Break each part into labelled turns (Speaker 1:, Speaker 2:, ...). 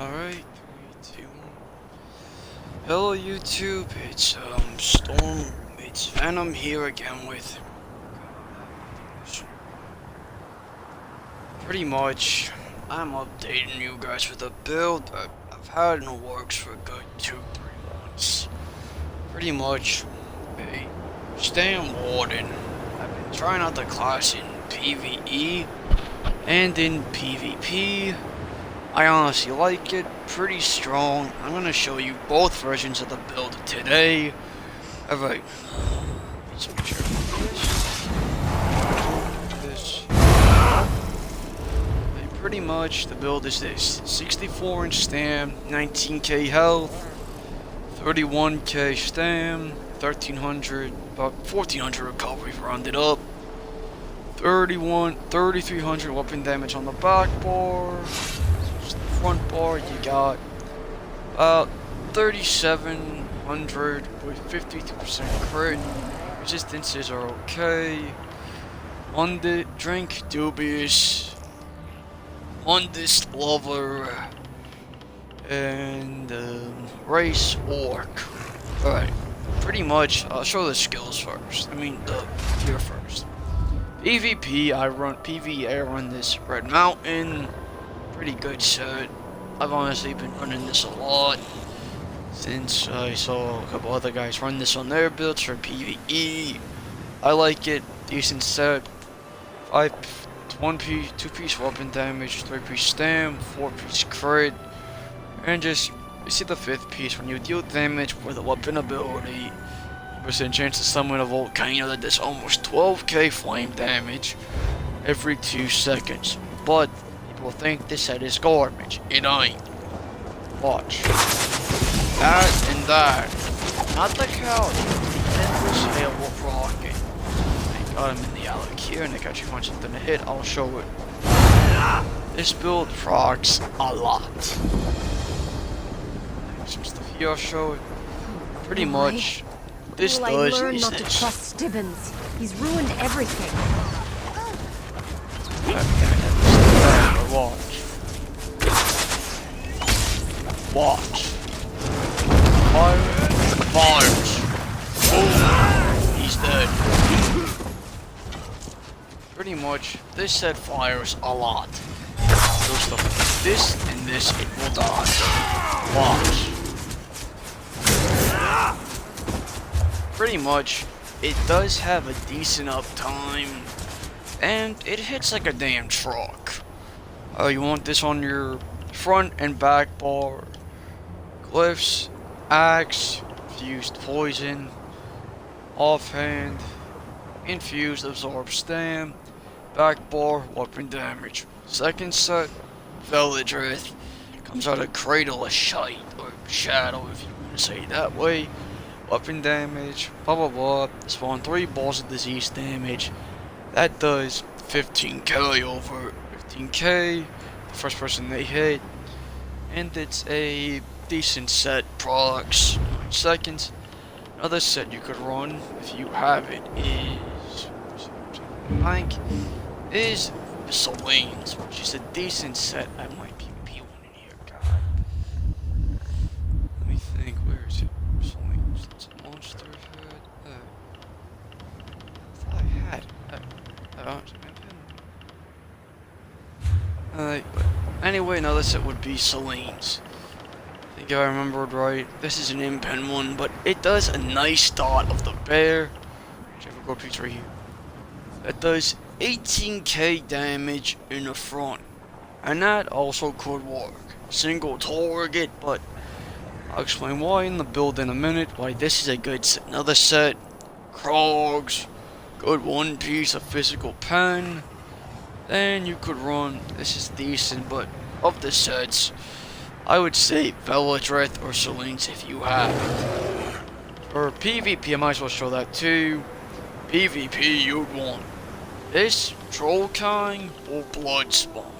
Speaker 1: Alright, 3, 2, 1. Hello YouTube, it's Storm, it's Venom here again with pretty much I'm updating you guys with a build I've had in the works for a good 2-3 months. Pretty much a stand warden. I've been trying out the class in PvE and in PvP. I honestly like it, pretty strong. I'm gonna show you both versions of the build today. Alright. Pretty much the build is this. 64-inch stam, 19k health, 31k stam, 1300, about 1400 recovery rounded up, 3300 weapon damage on the back bar. Front bar, you got about 3700 with 52% crit. Resistances are okay. On the drink, dubious. On this lover. And race orc. Alright, pretty much, I'll show the skills first. I mean, the gear first. PvP, I run this Red Mountain. Pretty good set. I've honestly been running this a lot since I saw a couple other guys run this on their builds for PvE. I like it. Decent set. 2-piece weapon damage, 3-piece stam, 4-piece crit, and just you see the 5th piece when you deal damage with a weapon ability. Percent chance to summon a volcano that does almost 12k flame damage every 2 seconds. But people think this set is garbage. It ain't. Watch. That and that. Not the couch. Endless hail of rocket. I got him in the alley here and I actually find something to hit. I'll show it. This build procs a lot. Some stuff here I'll show it. Pretty much. This does
Speaker 2: learn
Speaker 1: is
Speaker 2: not to
Speaker 1: this.
Speaker 2: trust Stibbons. He's ruined everything.
Speaker 1: Watch. Watch. Fires. Boom. He's dead. Pretty much, this set fires a lot. So stuff like this and this, it will die. Watch. Pretty much, it does have a decent uptime, and it hits like a damn truck. You want this on your front and back bar. Glyphs, axe, infused poison, offhand, infused absorb stam, back bar, weapon damage. Second set, Velodrith, comes out of Cradle of Shite, or Shadow if you want to say it that way. Weapon damage, blah blah blah, spawn 3 balls of disease damage. That does 15k over 15k, the first person they hit, and it's a decent set, products, 9 seconds. Another set you could run, if you have it, is Selene's, which is a decent set. I might be one in here, god. Let me think, where is it? Selene's, it's a monster head. I thought I had it. Anyway, another set would be Selene's. I think I remembered right. This is an impen one, but it does a nice dot of the bear. Which I have a go picture here. That does 18k damage in the front. And that also could work. Single target, but I'll explain why in the build in a minute. Why this is a good set. Another set. Krogs. Good 1 piece of physical pen. Then you could run, this is decent, but of the sets, I would say Velodrith or Selene's if you have it. For PvP, I might as well show that too. PvP, you'd want this, Trollkind, or Bloodspawn.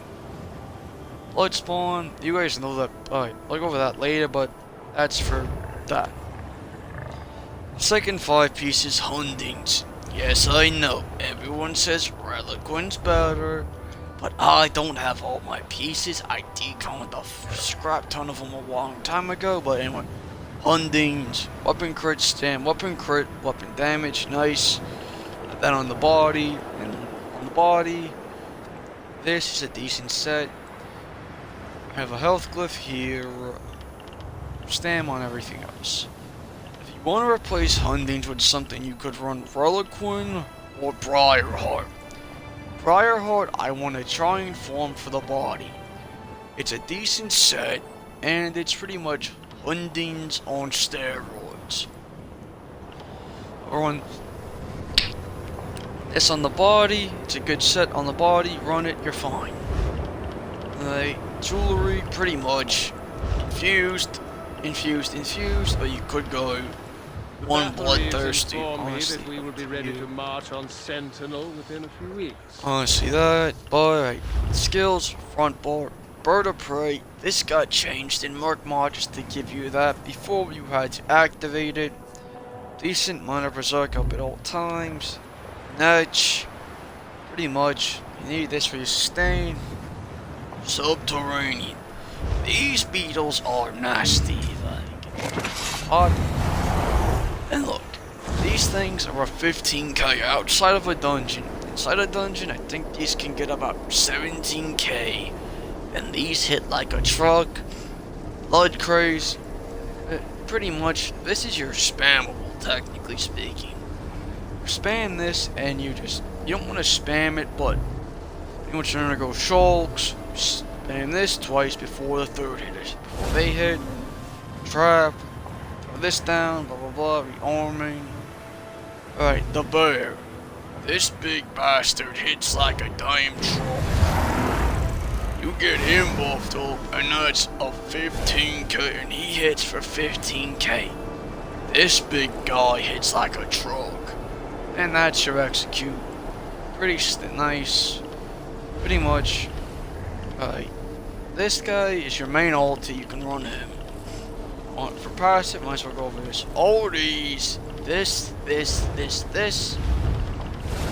Speaker 1: Bloodspawn, you guys know that, alright, I'll go over that later, but that's for that. Second 5 pieces, Hundings. Yes, I know, everyone says Reliquant's better, But I don't have all my pieces. I deconned a scrap ton of them a long time ago. But anyway, Hundings, weapon crit stand, weapon crit, weapon damage, nice. Then on the body, and on the body, this is a decent set. I have a health glyph here, stam on everything else. If you want to replace Hundings with something, you could run Reliquin or Briarheart. Briarheart, I want to try and form for the body. It's a decent set, and it's pretty much Hundings on steroids. Or on this on the body, it's a good set on the body, run it, you're fine. Jewelry, pretty much infused, but you could go one bloodthirsty, honestly.
Speaker 3: That we would be ready to march on Sentinel within a few weeks.
Speaker 1: Honestly, that, but skills, front bar, bird of prey. This got changed in Merc mod just to give you that. Before you had to activate it. Decent minor berserk up at all times. Nudge, pretty much. You need this for your sustain. Subterranean. These beetles are nasty, like. And look, these things are a 15k outside of a dungeon. Inside a dungeon, I think these can get about 17k. And these hit like a truck. Blood craze. Pretty much, this is your spammable, technically speaking. You spam this, and you don't want to spam it, but you want to go shulks. Spam this twice before the third hit. Before they hit, trap. This down, blah blah blah, rearming. Alright, the bear. This big bastard hits like a damn troll. You get him buffed up, and that's a 15k, and he hits for 15k. This big guy hits like a truck, and that's your execute. Pretty nice, pretty much. Alright, this guy is your main ulti, you can run him. For passive, might as well go over this. All these, this.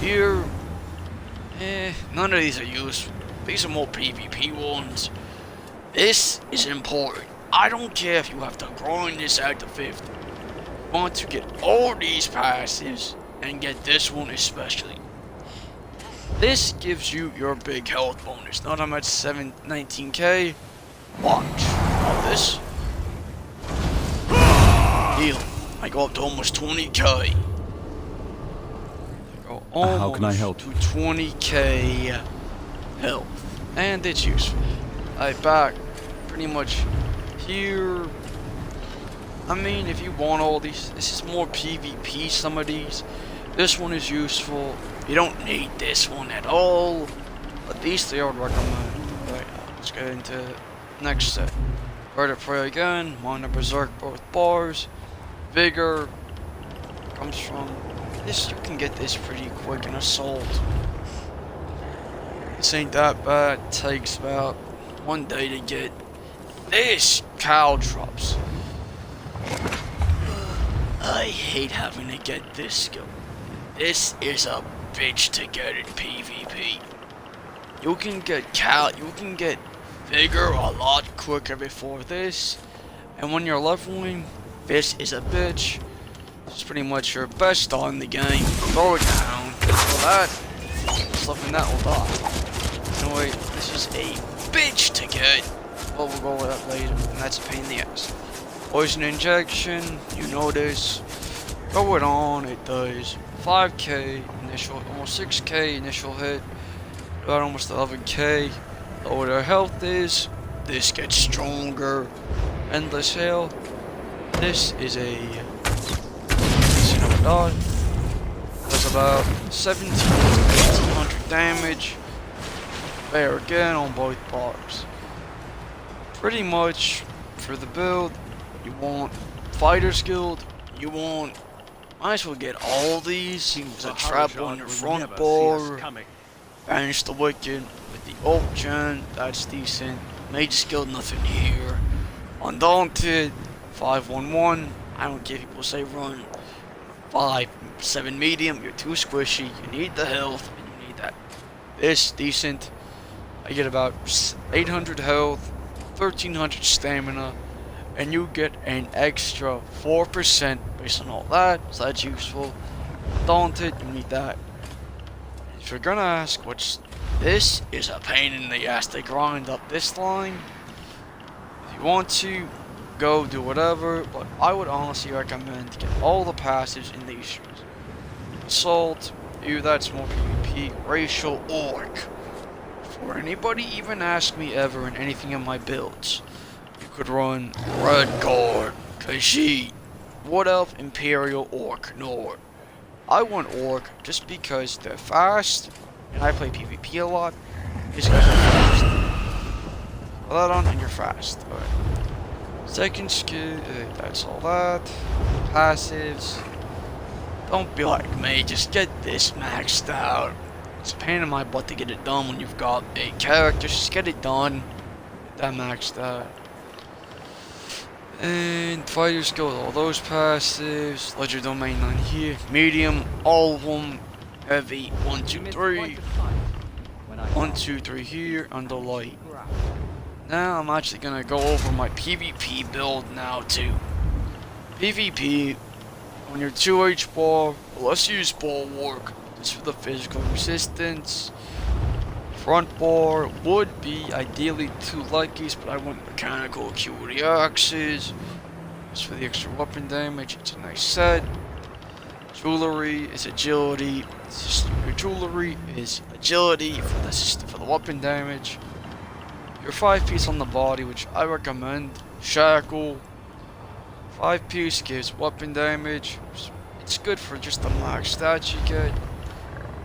Speaker 1: Here, none of these are useful. These are more PvP ones. This is important. I don't care if you have to grind this out to 50. You want to get all these passives and get this one especially. This gives you your big health bonus. Not I'm at 19k. Watch. Now this. Heal. I go up to almost 20k.
Speaker 4: How can I help?
Speaker 1: To 20k health. And it's useful. Back pretty much here. I mean, if you want all these, this is more PvP, some of these. This one is useful. You don't need this one at all. But these three I would recommend. Right, let's get into next set. Bird of Prey again, Minor Berserk, both bars. Vigor comes from this. You can get this pretty quick in Assault. This ain't that bad. It takes about 1 day to get. This cow drops. I hate having to get this skill. This is a bitch to get in PvP. You can get Vigor a lot quicker before this, and when you're leveling, this is a bitch. This is pretty much your best star in the game. Throw it down. For that, stuff in that will die. Anyway, this is a bitch to get. But we'll go with that later, and that's a pain in the ass. Poison injection, you know this. Throw it on, it does 5k initial, almost 6k initial hit. About almost 11k. Lower their health is. This gets stronger. Endless hail. This is a decent dot. Does about 17 to 1800 damage. There again on both bars. Pretty much for the build, you want Fighter's Guild, you want, might as well get all these. There's a trap on your front bar. Banish the Wicked with the ult gen, that's decent. Mage Guild, nothing here. Undaunted, 5-1-1. I don't care if people say run 5-7 medium, you're too squishy, you need the health, and you need that. This, decent. I get about 800 health, 1300 stamina, and you get an extra 4% based on all that, so that's useful. Daunted, you need that. If you're gonna ask this is a pain in the ass to grind up this line. If you want to, go do whatever, but I would honestly recommend get all the passives in these streams. Assault, that's more PvP, racial, orc. Before anybody even ask me ever in anything in my builds, you could run Red Guard, Khajiit, Wood Elf, Imperial, Orc, Nord. I want Orc just because they're fast, and I play PvP a lot, just because they're fast. Put that on and you're fast. Alright. Second skill, that's all that. Passives. Don't be like me, just get this maxed out. It's a pain in my butt to get it done when you've got 8 characters. Just get it done. Get that maxed out. And fighter skill, all those passives. Ledger domain 9 here. Medium, all of them. Heavy, 1, 2, 3. 1, 2, 3 here, under light. Now I'm actually gonna go over my PvP build now too. PvP, when you're 2H bar, let's use bulwark. Just for the physical resistance. Front bar would be ideally 2 light keys, but I want mechanical acuity axes. Just for the extra weapon damage, it's a nice set. Jewelry is agility. Your jewelry is agility for the weapon damage. Your 5-piece on the body, which I recommend. Shackle. 5-piece gives weapon damage. It's good for just the max stats you get.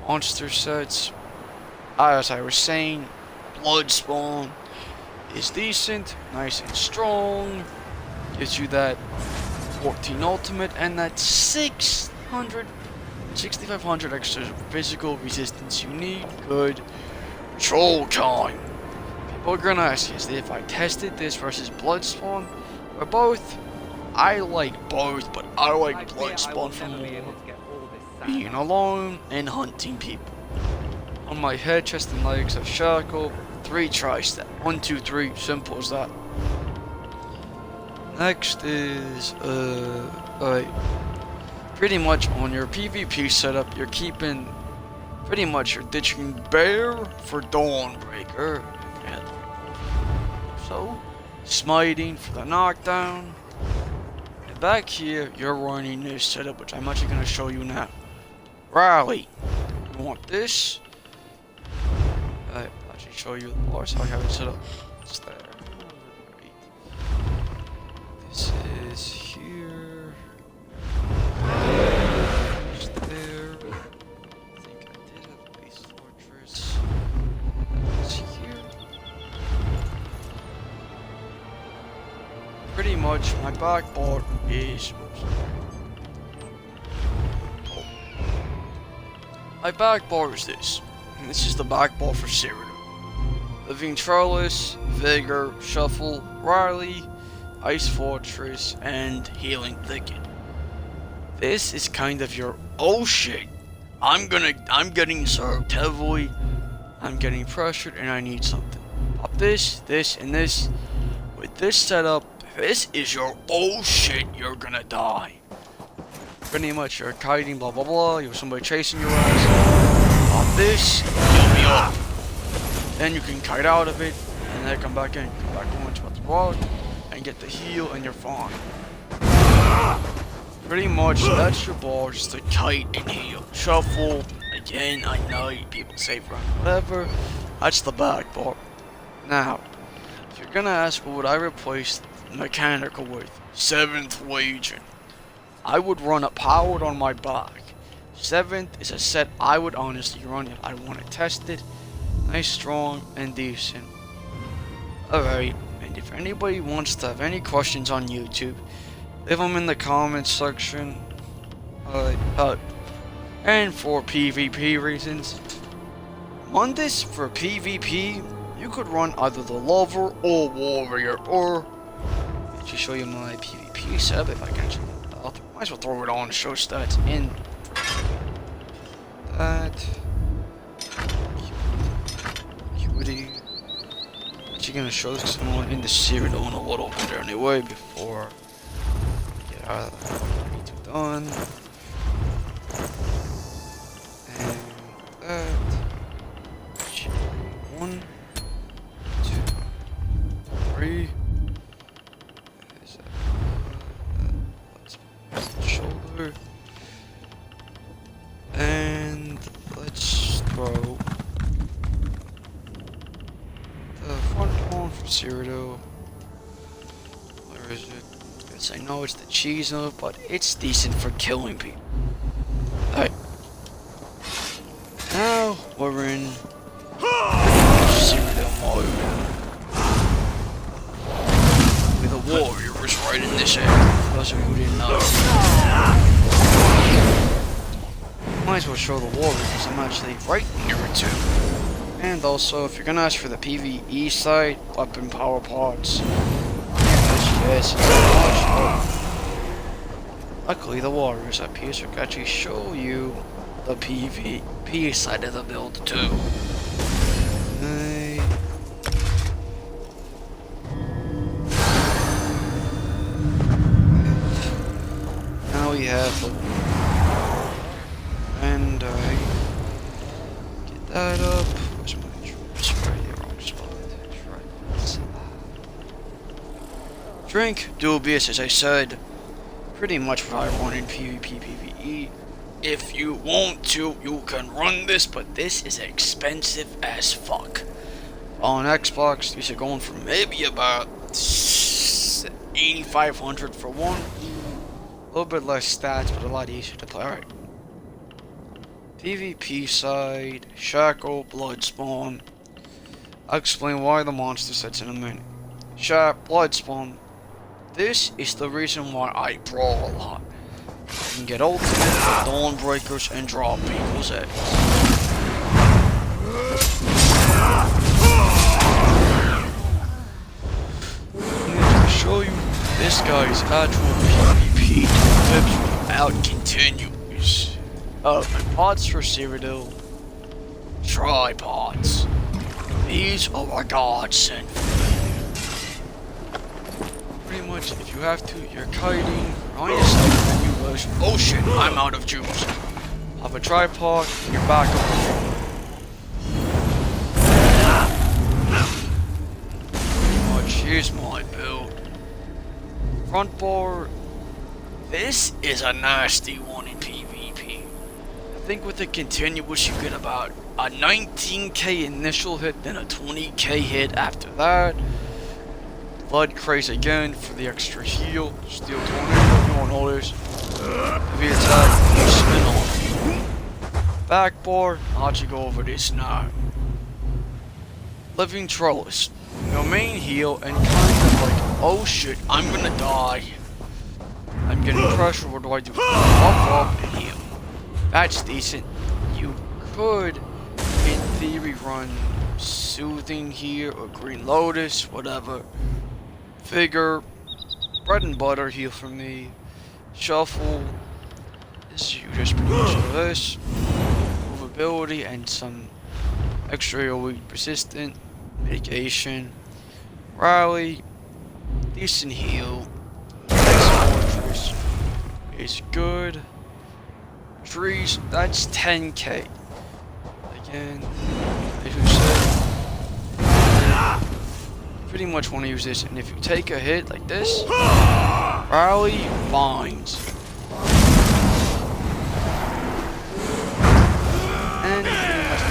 Speaker 1: Monster sets. As I was saying, blood spawn is decent, nice and strong. Gives you that 14 ultimate and that 6,500 extra physical resistance you need. Good. Troll time. People are gonna ask is if I tested this versus blood spawn or both. I like both, but I like blood spawn for more being alone and hunting people. On my head, chest, and legs have shackle. 3 tri-step. 1, 2, 3. Simple as that. Next is alright. Pretty much on your PvP setup, you're keeping you're ditching bear for Dawnbreaker. So, smiting for the knockdown. And back here, you're running this setup, which I'm actually gonna show you now. Rally. You want this? I'll actually show you the bars, how I have it set up. It's there. This is here. It's there. I think I did have a base fortress. It's here. Pretty much, my back bar is. My back bar is this. And this is the back bar for Cyrano. Living Trellis, Vigor, Shuffle, Riley, Ice Fortress, and Healing Thicket. This is kind of your oh shit. I'm getting served heavily. I'm getting pressured and I need something. Pop this, and this. With this setup, this is your oh shit, you're gonna die. Pretty much you're kiting, blah blah blah, you have somebody chasing your ass. Pop this, you'll be up. Then you can kite out of it, and then come back in, onto the road, and get the heal, and you're fine. Pretty much, that's your bar, just to kite and heal. Shuffle, again, I know people say run, whatever. That's the back bar. Now, if you're gonna ask what would I replace mechanical with, 7th Legion. I would run a powered on my back. 7th is a set I would honestly run if I want to test it. Nice, strong, and decent. Alright, and if anybody wants to have any questions on YouTube, leave them in the comments section. And for PvP reasons, on this for PvP, you could run either the Lover or Warrior, or to show you my PvP setup if I can. Might as well throw it on, show stats in that. Acuity, actually gonna show this because I'm going in the Cyrano in a little bit anyway before I get out of that. Done. And that. 1, 2, 3. There's let's shoulder. And let's throw the front one for Cyrano. Where is it? Yes, I know it's the cheese note, but it's decent for killing people. Alright. Now we're in Cyrano mode. With a warrior is right in this area. For those of you who didn't know. Might as well show the warrior because I'm actually right near it too. And also, if you're gonna ask for the PvE side, weapon power pods. Yes, luckily the warriors up here, so I can actually show you the PvP side of the build too. Now we have the and I get that up. Where's my controls? Right there, wrong spot. Drink, dubious, as I said. Pretty much what I want in PvP, PvE. If you want to, you can run this, but this is expensive as fuck. On Xbox, these are going for maybe about 8,500 for one. A little bit less stats, but a lot easier to play. Alright. PvP side, Shackle, Bloodspawn. I'll explain why the monster sets in a minute. Bloodspawn. This is the reason why I brawl a lot. I can get ultimate, Dawnbreakers, and drop people's eggs. And to show you this guy's actual PvP tips without continues. Oh, and pods for Cyrano. Tripods. These are a godsend for me. Pretty much, if you have to, you're kiting, on your side, you lose. Oh shit, I'm out of juice. Have a tripod, you're back up. Pretty much, here's my build. Front bar. This is a nasty one in PvP. I think with the continuous you get about a 19k initial hit, then a 20k hit after that. Blood craze again for the extra heal. Steel tornado, you won't notice. Heavy attack, you spin off. Back bar, I'll let you go over this now. Living Trellis. Your main heal and kind of like, oh shit, I'm gonna die. I'm getting pressure, what do I do? Up and heal. That's decent. You could, in theory, run Soothing here or Green Lotus, whatever. Figure, bread and butter heal for me. Shuffle. This you just pretty much do this. Movability and some extra AoE persistent. Mitigation. Rally. Decent heal. Next fortress is good. Trees, that's 10k. Again, as we said, pretty much want to use this, and if you take a hit like this, rally vines. And pretty much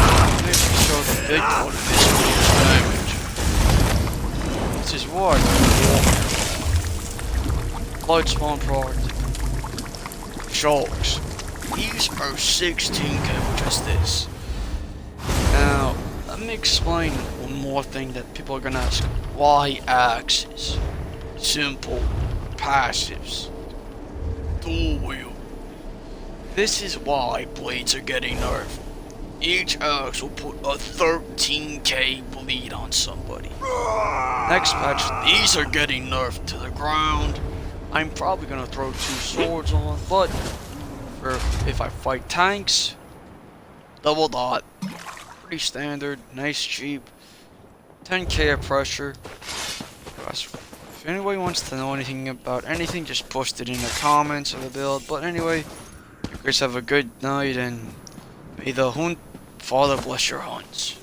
Speaker 1: want to use this to show the big part of this damage. This is what? Bloodspawn product. Sharks. These are 16k with just this. Now, let me explain one more thing that people are gonna ask. Why axes? Simple. Passives. Dual wheel. This is why blades are getting nerfed. Each axe will put a 13k bleed on somebody. Next patch, these are getting nerfed to the ground. I'm probably gonna throw 2 swords on, but if I fight tanks, double dot. Pretty standard, nice, cheap. 10k of pressure. If anybody wants to know anything about anything, just post it in the comments of the build. But anyway, you guys have a good night, and may the hunt Father bless your hunts.